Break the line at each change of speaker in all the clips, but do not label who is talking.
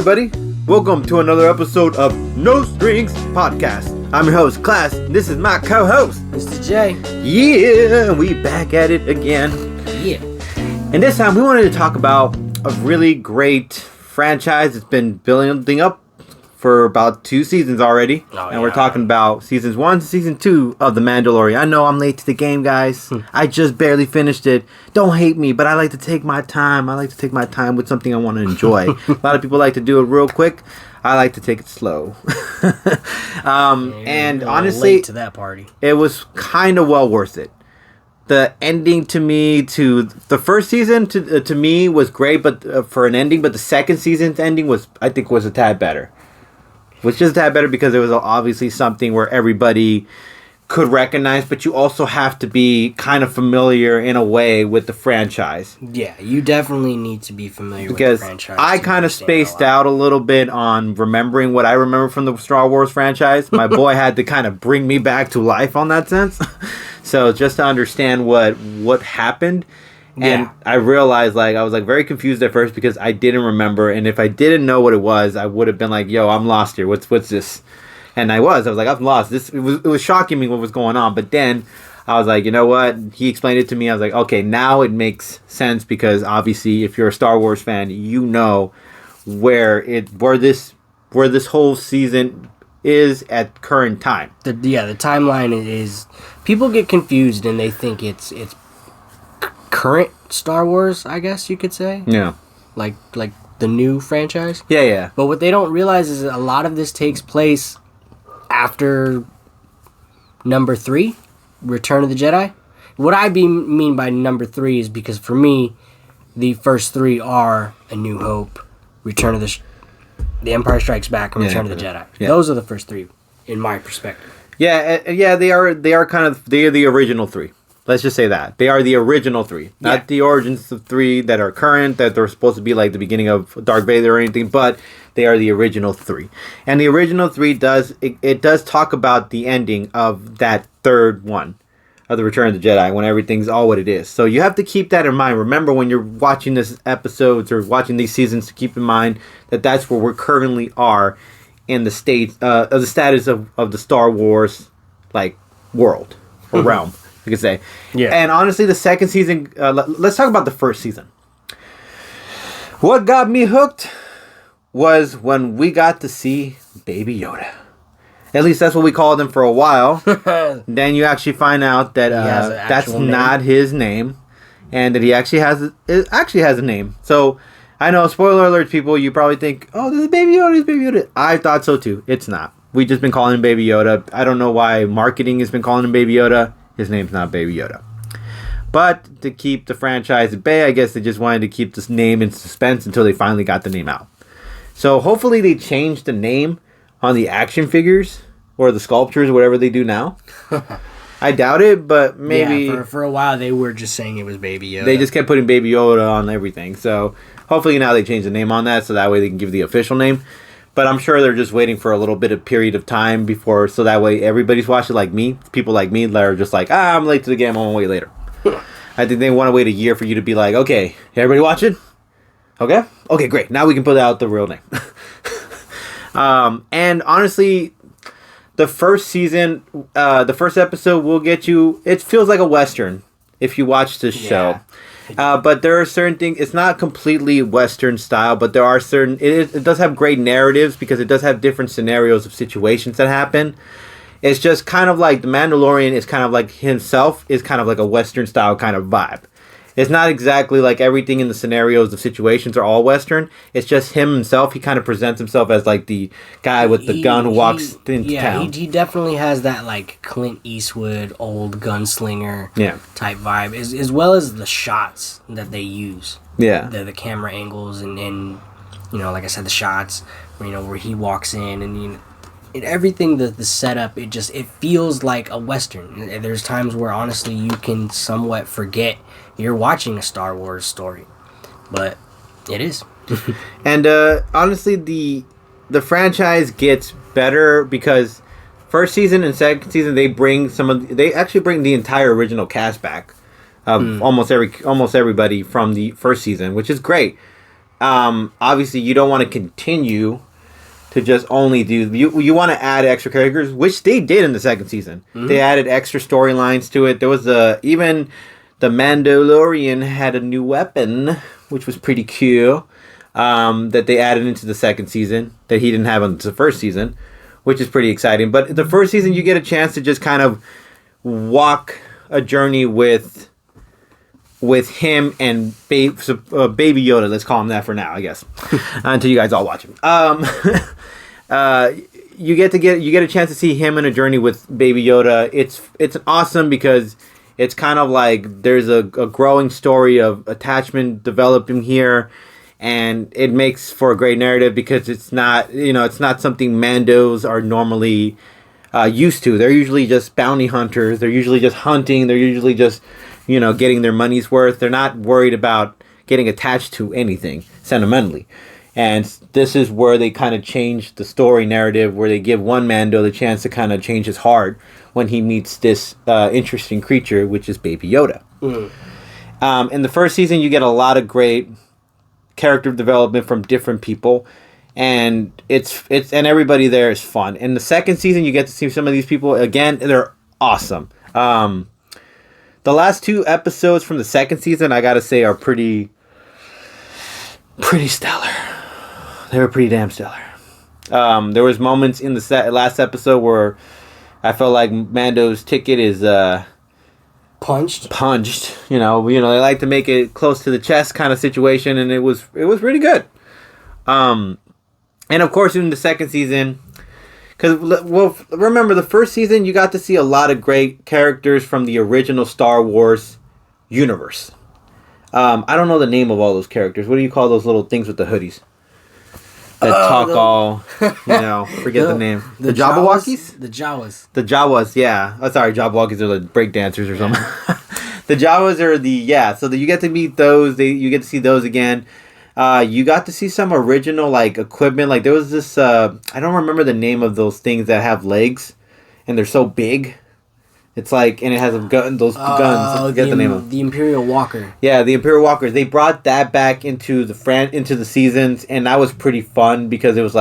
everybody. Welcome to another episode of No Strings Podcast. I'm your host, Class. This is my co-host,
Mr. J.
Yeah, we back at it again.
Yeah.
And this time we wanted to talk about a really great franchise that's been building up for about 2 seasons already. We're talking about seasons 1 to season 2 of The Mandalorian. I know I'm late to the game, guys. I just barely finished it. Don't hate me, but I like to take my time. I like to take my time with something I want to enjoy. A lot of people like to do it real quick. I like to take it slow. And honestly,
late to that party.
It was kind of well worth it. The ending to the first season to me was great, but for an ending, but the second season's ending was a tad better. Was just a tad better because it was obviously something where everybody could recognize, but you also have to be kind of familiar in a way with the franchise.
Yeah, you definitely need to be familiar with the franchise.
I kind of spaced out a little bit on remembering what I remember from the Star Wars franchise. My boy had to kind of bring me back to life on that sense. So just to understand what happened. And I realized, I was very confused at first because I didn't remember, and if I didn't know what it was, I would have been like, "Yo, I'm lost here. What's this?" And I was like, "I'm lost." It was shocking me what was going on, but then I was like, you know what? He explained it to me. I was like, okay, now it makes sense because obviously, if you're a Star Wars fan, you know where this whole season is at current time.
The timeline is people get confused and they think it's current Star Wars, I guess you could say.
Yeah.
Like the new franchise.
Yeah.
But what they don't realize is that a lot of this takes place after number 3, Return of the Jedi. What I mean by number 3 is because for me, the first 3 are A New Hope, Return of the Empire Strikes Back, and Return of the Jedi. Yeah. Those are the first 3 in my perspective.
Yeah, they are the original 3. Let's just say that. They are the original 3. Not the origins of 3 that are current, that they're supposed to be like the beginning of Darth Vader or anything, but they are the original 3. And the original 3 does talk about the ending of that third one, of the Return of the Jedi, when everything's all what it is. So you have to keep that in mind. Remember when you're watching this episodes or watching these seasons, to keep in mind that that's where we currently are in the state of the status of the Star Wars world or realm. You could say. Yeah. And honestly, the second season, let's talk about the first season. What got me hooked was when we got to see Baby Yoda. At least that's what we called him for a while. Then you actually find out that that's not his name. And that he actually has a name. So, I know, spoiler alert, people, you probably think, oh, this is Baby Yoda, it's Baby Yoda. I thought so too. It's not. We've just been calling him Baby Yoda. I don't know why marketing has been calling him Baby Yoda. His name's not Baby Yoda. But to keep the franchise at bay, I guess they just wanted to keep this name in suspense until they finally got the name out. So hopefully they changed the name on the action figures or the sculptures, whatever they do now. I doubt it, but maybe...
Yeah, for a while they were just saying it was Baby Yoda.
They just kept putting Baby Yoda on everything. So hopefully now they changed the name on that so that way they can give the official name. But I'm sure they're just waiting for a little bit of period of time before, so that way everybody's watching, like me. People like me that are just like, I'm late to the game, I'm going to wait later. I think they want to wait a year for you to be like, okay, everybody watching? Okay? Okay, great. Now we can put out the real name. And honestly, the first season, the first episode will get you, it feels like a Western if you watch this show. But there are certain things, it's not completely Western style, but there are certain, it does have great narratives because it does have different scenarios of situations that happen. It's just kind of like The Mandalorian is kind of like himself is kind of like a Western style kind of vibe. It's not exactly like everything in the scenarios of situations are all Western. It's just him himself. He kind of presents himself as like the guy with the gun who walks into town.
He definitely has that like Clint Eastwood old gunslinger type vibe, as well as the shots that they use. Yeah, the camera angles and like I said, the shots where he walks in and and everything, the setup, it feels like a Western. There's times where honestly you can somewhat forget you're watching a Star Wars story, but it is.
And honestly, the franchise gets better because first season and second season they actually bring the entire original cast back of almost everybody from the first season, which is great. obviously you don't want to continue to just only do you want to add extra characters, which they did in the second season. Mm-hmm. They added extra storylines to it. There was even the Mandalorian had a new weapon, which was pretty cool. That they added into the second season that he didn't have in the first season, which is pretty exciting. But the first season, you get a chance to just kind of walk a journey with him and Baby Yoda. Let's call him that for now, I guess, until you guys all watch him. You get a chance to see him in a journey with Baby Yoda. It's awesome because it's kind of like there's a growing story of attachment developing here. And it makes for a great narrative because it's not something Mandos are normally used to. They're usually just bounty hunters. They're usually just hunting. They're usually just, getting their money's worth. They're not worried about getting attached to anything sentimentally. And this is where they kind of change the story narrative, where they give one Mando the chance to kind of change his heart when he meets this interesting creature, which is Baby Yoda. Mm. In the first season, you get a lot of great character development from different people, and it's and everybody there is fun. In the second season, you get to see some of these people again. They're awesome. The last 2 episodes from the second season, I gotta say, are pretty stellar. They were pretty damn stellar. There was moments in the last episode where I felt like Mando's ticket is punched. They like to make it close to the chest kind of situation, and it was really good. And of course, in the second season, because remember the first season, you got to see a lot of great characters from the original Star Wars universe. I don't know the name of all those characters. What do you call those little things with the hoodies that talk forget the name. The Jabberwockies?
The Jawas.
The Jawas, yeah. Oh, sorry, Jabberwockies are the break dancers or something. The Jawas are so you get to meet those. You get to see those again. You got to see some original equipment. Like there was this I don't remember the name of those things that have legs and they're so big. It's and it has guns. I forget the name of
the Imperial Walker.
Yeah, the Imperial Walkers. They brought that back into the seasons, and that was pretty fun because it was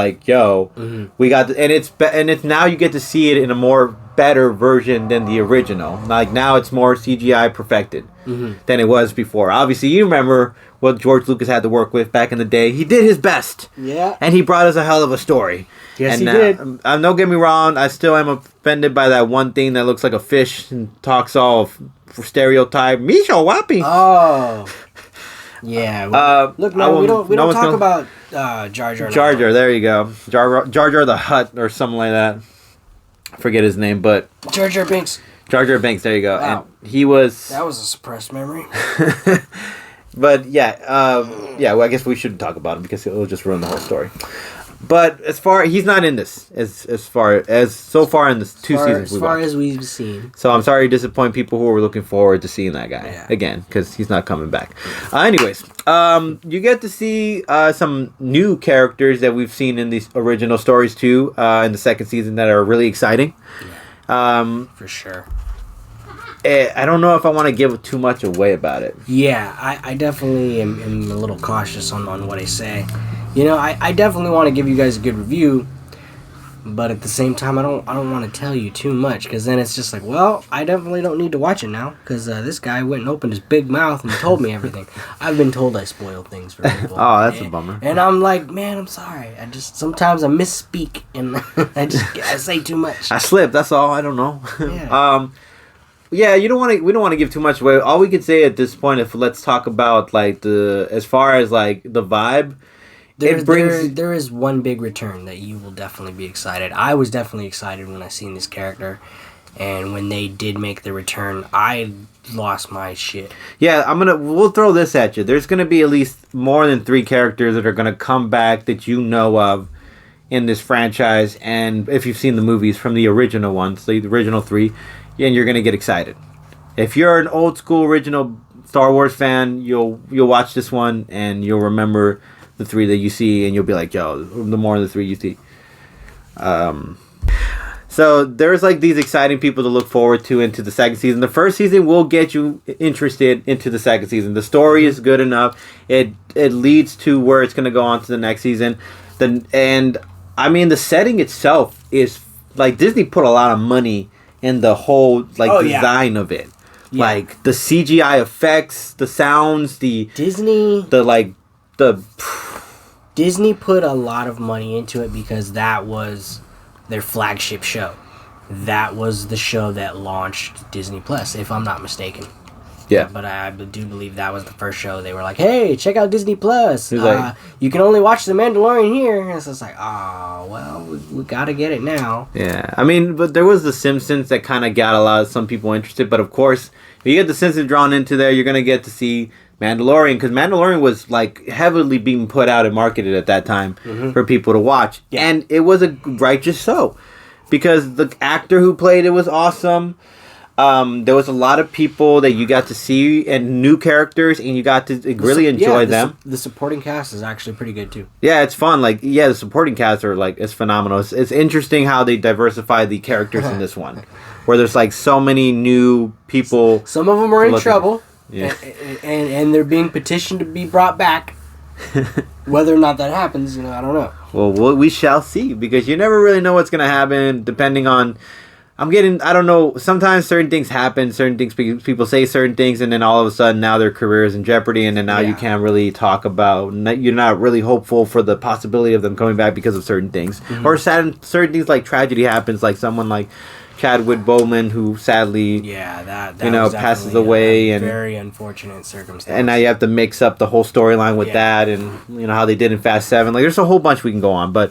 we got and it's now you get to see it in a more better version than the original. Like now it's more CGI perfected than it was before. Obviously, you remember what George Lucas had to work with back in the day. He did his best. Yeah. And he brought us a hell of a story.
Yes, he did.
Don't get me wrong. I still am offended by that one thing that looks like a fish and talks all stereotype. Misho Wappy.
Oh. Yeah. Look, we don't talk about Jar Jar.
Jar Jar, there you go. Jar Jar the Hutt or something like that. I forget his name, but
Jar Jar Binks.
Jar Jar Binks, there you go.
Wow.
And he was...
That was a suppressed memory.
But well, I guess we shouldn't talk about him because it'll just ruin the whole story. But he's not in this so far in the 2 seasons we watched. As far
as we've seen.
So I'm sorry to disappoint people who were looking forward to seeing that guy again because he's not coming back. Anyways, you get to see some new characters that we've seen in these original stories too in the second season that are really exciting.
Yeah. For sure.
I don't know if I want to give too much away about it.
Yeah, I definitely am a little cautious on what I say. I definitely want to give you guys a good review, but at the same time, I don't want to tell you too much because then it's just I definitely don't need to watch it now because this guy went and opened his big mouth and told me everything. I've been told I spoil things for people.
Oh, that's a bummer.
And I'm like, man, I'm sorry. Sometimes I misspeak and I say too much.
I slip. That's all. I don't know.
Yeah.
Yeah, we don't want to give too much away. All we could say at this point, let's talk about as far as the vibe.
There is one big return that you will definitely be excited. I was definitely excited when I seen this character, and when they did make the return, I lost my shit.
Yeah, we'll throw this at you. There's gonna be at least more than 3 characters that are gonna come back that you know of in this franchise, and if you've seen the movies from the original ones, the original 3. And you're gonna get excited. If you're an old school original Star Wars fan, you'll watch this one and you'll remember the 3 that you see, and you'll be like, "Yo, the more of the 3 you see." So there's like these exciting people to look forward to into the second season. The first season will get you interested into the second season. The story is good enough. It leads to where it's going to go on to the next season. And I mean, the setting itself is like Disney put a lot of money in the whole design of it. Yeah. Like the CGI effects, the sounds, Disney
put a lot of money into it because that was their flagship show. That was the show that launched Disney Plus, if I'm not mistaken.
Yeah.
But I do believe that was the first show. They were like, hey, check out Disney Plus. You can only watch The Mandalorian here. And so it's like, oh, well, we got to get it now.
Yeah. I mean, but there was The Simpsons that kind of got some people interested. But of course, if you get The Simpsons drawn into there, you're going to get to see Mandalorian. Because Mandalorian was like heavily being put out and marketed at that time for people to watch. Yeah. And it was a righteous so. Because the actor who played it was awesome. There was a lot of people that you got to see and new characters, and you got to really enjoy them.
The supporting cast is actually pretty good too.
Yeah, it's fun. Like, yeah, the supporting cast are it's phenomenal. It's interesting how they diversify the characters in this one, where there's like so many new people.
Some of them are in trouble, and they're being petitioned to be brought back. Whether or not that happens, I don't know.
Well, we shall see, because you never really know what's gonna happen, depending on. I don't know, sometimes certain things happen, people say certain things, and then all of a sudden now their career is in jeopardy, and then now you can't really talk about, you're not really hopeful for the possibility of them coming back because of certain things. Or certain things like tragedy happens, like someone like Chadwick Boseman, who sadly,
that
passes away, and
very unfortunate circumstance.
And now you have to mix up the whole storyline with that, and how they did in Fast 7. Like, there's a whole bunch we can go on, but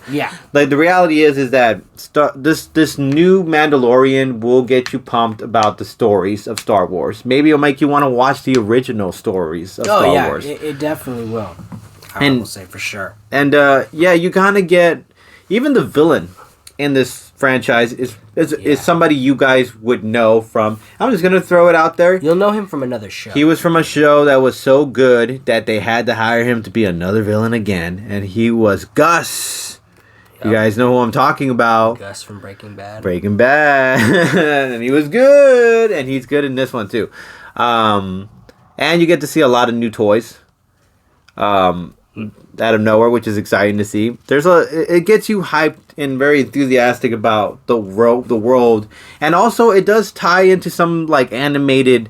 like the reality is that this new Mandalorian will get you pumped about the stories of Star Wars. Maybe it'll make you want to watch the original stories of Star Wars.
It definitely will. I will say for sure.
And you kind of get even the villain in this franchise is somebody you guys would know from. I'm just gonna throw it out there.
You'll know him from another show.
He was from a show that was so good that they had to hire him to be another villain again, and he was Gus. Yep. You guys know who I'm talking about.
Gus from Breaking Bad.
And he was good, and he's good in this one too. And you get to see a lot of new toys. Out of nowhere, which is exciting to see. It gets you hyped and very enthusiastic about the world, and also it does tie into some like animated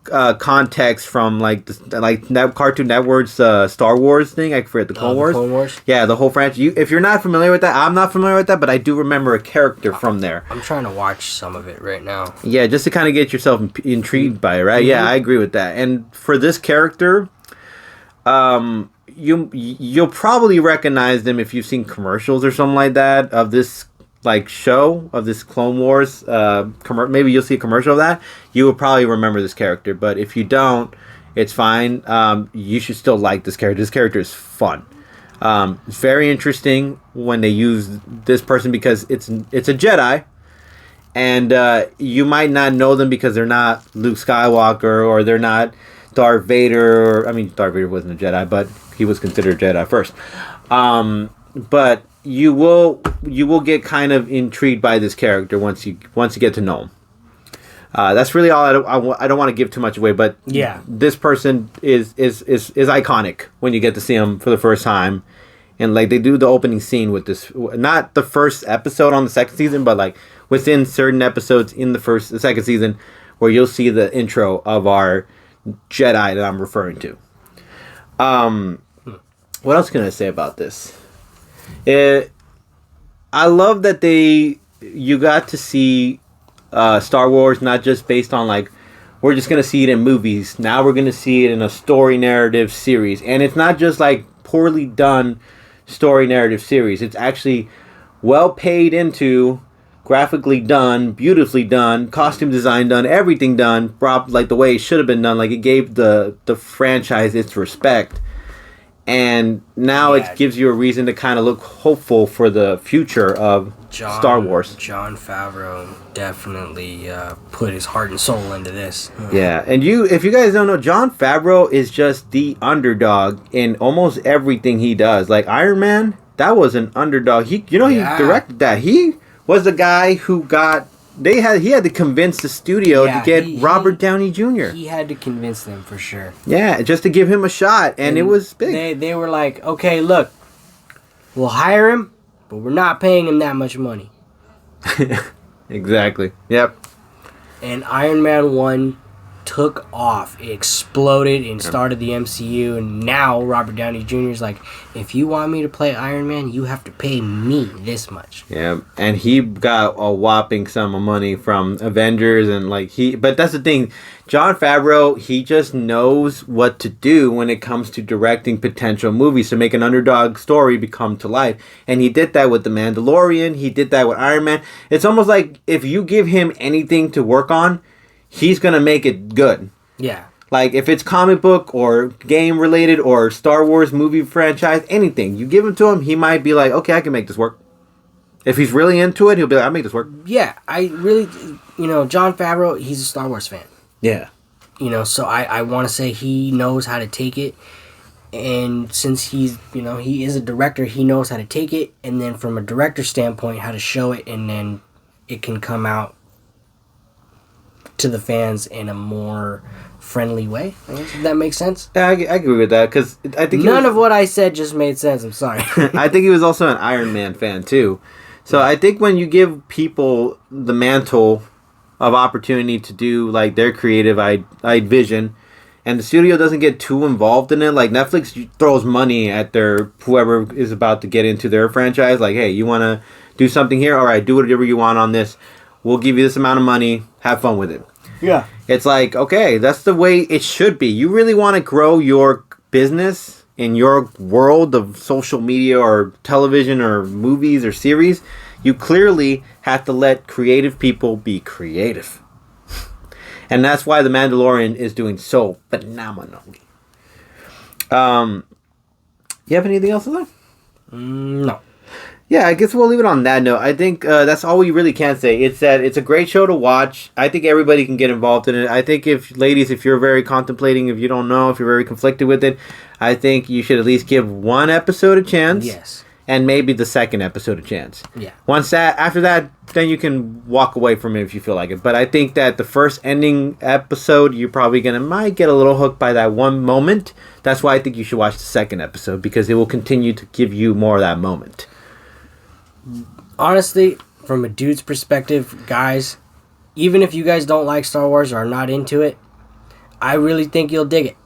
context from that Cartoon Network's Star Wars thing. I forget the Clone Wars.
Clone Wars.
Yeah, the whole franchise. If you're not familiar with that, I'm not familiar with that, but I do remember a character from there.
I'm trying to watch some of it right now.
Yeah, just to kind of get yourself intrigued by it, right? Mm-hmm. Yeah, I agree with that. And for this character, you'll probably recognize them if you've seen commercials or something like that of this show of this Clone Wars. Maybe you'll see a commercial of that. You will probably remember this character, but if you don't, it's fine. You should still like this character. This character is fun. It's very interesting when they use this person because it's a Jedi, and you might not know them because they're not Luke Skywalker or they're not Darth Vader. Darth Vader wasn't a Jedi, but he was considered a Jedi first. But you will get kind of intrigued by this character once you get to know him. That's really all. I don't want to give too much away, but this person is iconic when you get to see him for the first time, and like they do the opening scene with this, not the first episode on the second season, but like within certain episodes in the second season, where you'll see the intro of our Jedi that I'm referring to. What else can I say about this? I love that you got to see Star Wars not just based on like we're just gonna see it in movies. Now we're gonna see it in a story narrative series, and it's not just like poorly done story narrative series. It's actually well paid into, graphically done, beautifully done, costume design done, everything done, like the way it should have been done. Like it gave the franchise its respect. And now it gives you a reason to kind of look hopeful for the future of Star Wars.
Jon Favreau definitely put his heart and soul into this.
Yeah, and if you guys don't know, Jon Favreau is just the underdog in almost everything he does. Like Iron Man, that was an underdog. He directed that. He was the guy who got. He had to convince the studio to get Robert Downey Jr.
He had to convince them for sure.
Yeah, just to give him a shot, and it was big.
They were like, okay, look, we'll hire him, but we're not paying him that much money.
Exactly. Yep.
And Iron Man 1 took off. It exploded and started the MCU, and now Robert Downey Jr. is like, if you want me to play Iron Man, you have to pay me this much.
Yeah, and he got a whopping sum of money from Avengers, and but that's the thing, Jon Favreau, he just knows what to do when it comes to directing potential movies to make an underdog story become to life, and he did that with The Mandalorian, he did that with Iron Man. It's almost like if you give him anything to work on, he's going to make it good.
Yeah.
Like, if it's comic book or game related or Star Wars movie franchise, anything, you give it to him, he might be like, okay, I can make this work. If he's really into it, he'll be like, I'll make this work.
Yeah, I really, Jon Favreau, he's a Star Wars fan.
Yeah.
So I want to say he knows how to take it. And since he's, he is a director, he knows how to take it. And then from a director standpoint, how to show it. And then it can come out to the fans in a more friendly way. I guess, if that makes sense.
Yeah, I agree with that, because I think
none of what I said just made sense. I'm sorry.
I think he was also an Iron Man fan too. So I think when you give people the mantle of opportunity to do like their creative vision, and the studio doesn't get too involved in it, like Netflix throws money at their whoever is about to get into their franchise, like, hey, you want to do something here? All right, do whatever you want on this. We'll give you this amount of money. Have fun with it.
Yeah.
It's like, okay, that's the way it should be. You really want to grow your business in your world of social media or television or movies or series, you clearly have to let creative people be creative. And that's why The Mandalorian is doing so phenomenally. You have anything else to say?
No.
Yeah, I guess we'll leave it on that note. I think that's all we really can say. It's that it's a great show to watch. I think everybody can get involved in it. I think if you're very contemplating, if you don't know, if you're very conflicted with it, I think you should at least give one episode a chance.
Yes.
And maybe the second episode a chance.
Yeah.
After that, then you can walk away from it if you feel like it. But I think that the first ending episode, you're probably might get a little hooked by that one moment. That's why I think you should watch the second episode, because it will continue to give you more of that moment.
Honestly, from a dude's perspective, guys, even if you guys don't like Star Wars or are not into it, I really think you'll dig it.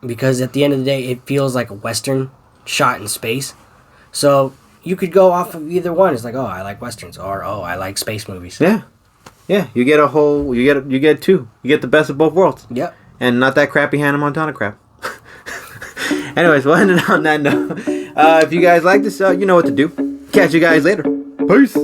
Because at the end of the day, it feels like a Western shot in space. So you could go off of either one. It's like, oh, I like Westerns, or oh, I like space movies.
Yeah. Yeah, you get you get two. You get the best of both worlds.
Yep.
And not that crappy Hannah Montana crap. Anyways, we'll end it on that note. If you guys like this, you know what to do. Catch you guys later. Peace.